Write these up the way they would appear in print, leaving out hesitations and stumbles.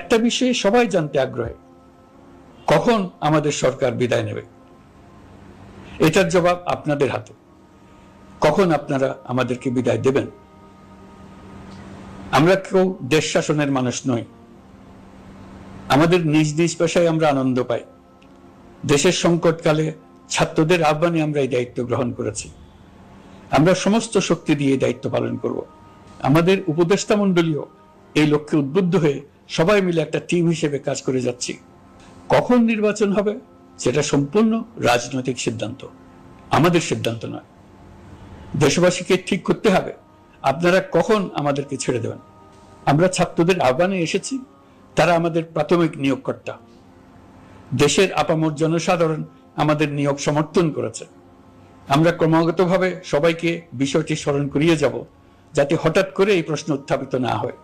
একটা বিষয়ে সবাই জানতে আগ্রহী, কখন আমাদের সরকার বিদায় নেবে। এটার জবাব আপনাদের হাতে। কখন আপনারা আমাদেরকে বিদায় দেবেন? আমরা কেউ দেশ শাসনের মানুষ নই। আমাদের নিজ নিজ পেশায় আমরা আনন্দ পাই। দেশের সংকটকালে ছাত্রদের আহ্বানে আমরা এই দায়িত্ব গ্রহণ করেছি। আমরা সমস্ত শক্তি দিয়ে দায়িত্ব পালন করব। আমাদের উপদেষ্টা মণ্ডলীও এই লক্ষ্যে উদ্বুদ্ধ হয়ে সবাই মিলে একটা টিম হিসেবে কাজ করে যাচ্ছি। কখন নির্বাচন হবে সেটা সম্পূর্ণ রাজনৈতিক সিদ্ধান্ত, আমাদের সিদ্ধান্ত নয়। দেশবাসীকে ঠিক করতে হবে আপনারা কখন আমাদেরকে ছেড়ে দেবেন। আমরা ছাত্রদের আহ্বানে এসেছি, তারা আমাদের প্রাথমিক নিয়োগকর্তা। দেশের আপামর জনসাধারণ আমাদের নিয়োগ সমর্থন করেছে। আমরা ক্রমাগতভাবে সবাইকে বিষয়টি স্মরণ করিয়ে যাব, যাতে হঠাৎ করে এই প্রশ্ন উত্থাপিত না হয়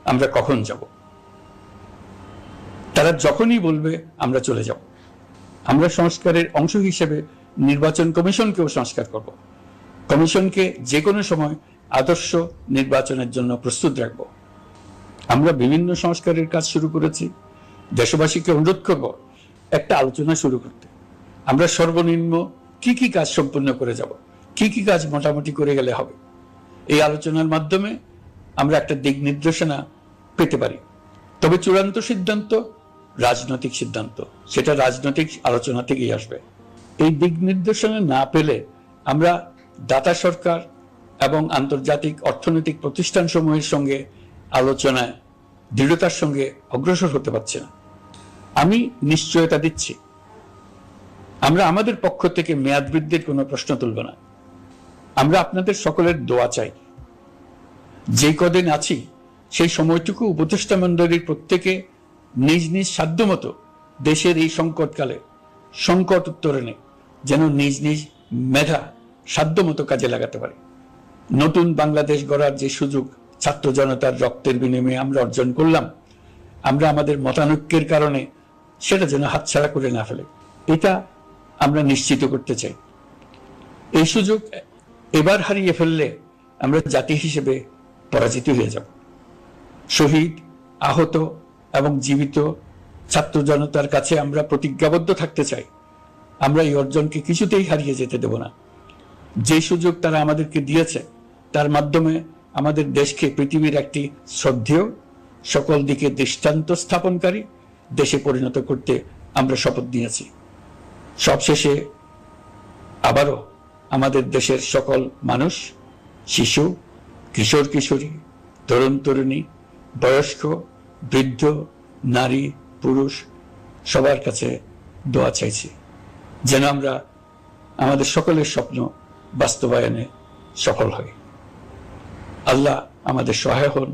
আমরা কখন যাব। তারা যখনই বলবে আমরা চলে যাব। আমরা সংস্কারের অংশ হিসেবে নির্বাচন কমিশনকেও সংস্কার করব। কমিশনকে যে কোনো সময় আদর্শ নির্বাচনের জন্য প্রস্তুত রাখব। আমরা বিভিন্ন সংস্কারের কাজ শুরু করেছি। দেশবাসীকে অনুরোধ করব একটা আলোচনা শুরু করতে। আমরা সর্বনিম্ন কি কি কাজ সম্পূর্ণ করে যাব, কি কি কাজ মোটামুটি করে গেলে হবে। এই আলোচনার মাধ্যমে আমরা একটা দিক নির্দেশনা পেতে পারি। তবে চূড়ান্ত সিদ্ধান্ত রাজনৈতিক সিদ্ধান্ত, সেটা রাজনৈতিক আলোচনা থেকেই আসবে। এই দিক নির্দেশনা না পেলে আমরা দাতা সরকার এবং আন্তর্জাতিক অর্থনৈতিক প্রতিষ্ঠানসমূহের সঙ্গে আলোচনায় দৃঢ়তার সঙ্গে অগ্রসর হতে পারছি না। আমি নিশ্চয়তা দিচ্ছি, আমরা আমাদের পক্ষ থেকে মেয়াদ বৃদ্ধির কোনো প্রশ্ন তুলব না। আমরা আপনাদের সকলের দোয়া চাই। যে কদিন আছি সেই সময়টুকু উপদেষ্টা মণ্ডলীর প্রত্যেকে নিজ নিজ সাধ্যমতো দেশের এই সংকটকালে সংকট উত্তরণে যেন নিজ নিজ মেধা সাধ্যমতো কাজে লাগাতে পারে। নতুন বাংলাদেশ গড়ার যে সুযোগ ছাত্র জনতার রক্তের বিনিময়ে আমরা অর্জন করলাম, আমরা আমাদের মতানৈক্যের কারণে সেটা যেন হাতছাড়া করে না ফেলে, এটা আমরা নিশ্চিত করতে চাই। এই সুযোগ এবার হারিয়ে ফেললে আমরা জাতি হিসেবে পরাজিত হয়ে যাব। শহীদ, আহত এবং জীবিত ছাত্র জনতার কাছে আমরা প্রতিজ্ঞাবদ্ধ থাকতে চাই। আমরা এই অর্জনকে কিছুতেই হারিয়ে যেতে দেব না। যে সুযোগ তারা আমাদেরকে দিয়েছে তার মাধ্যমে আমাদের দেশকে পৃথিবীর একটি শ্রদ্ধেয়, সকল দিকে দৃষ্টান্ত স্থাপনকারী দেশে পরিণত করতে আমরা শপথ নিয়েছি। সবশেষে আবারও আমাদের দেশের সকল মানুষ, শিশু, কিশোর কিশোরী, তরুণ তরুণী, বয়স্ক, বৃদ্ধ, নারী, পুরুষ সবার কাছে দোয়া চাইছি যেন আমরা আমাদের সকলের স্বপ্ন বাস্তবায়নে সফল হই। আল্লাহ আমাদের সহায় হন।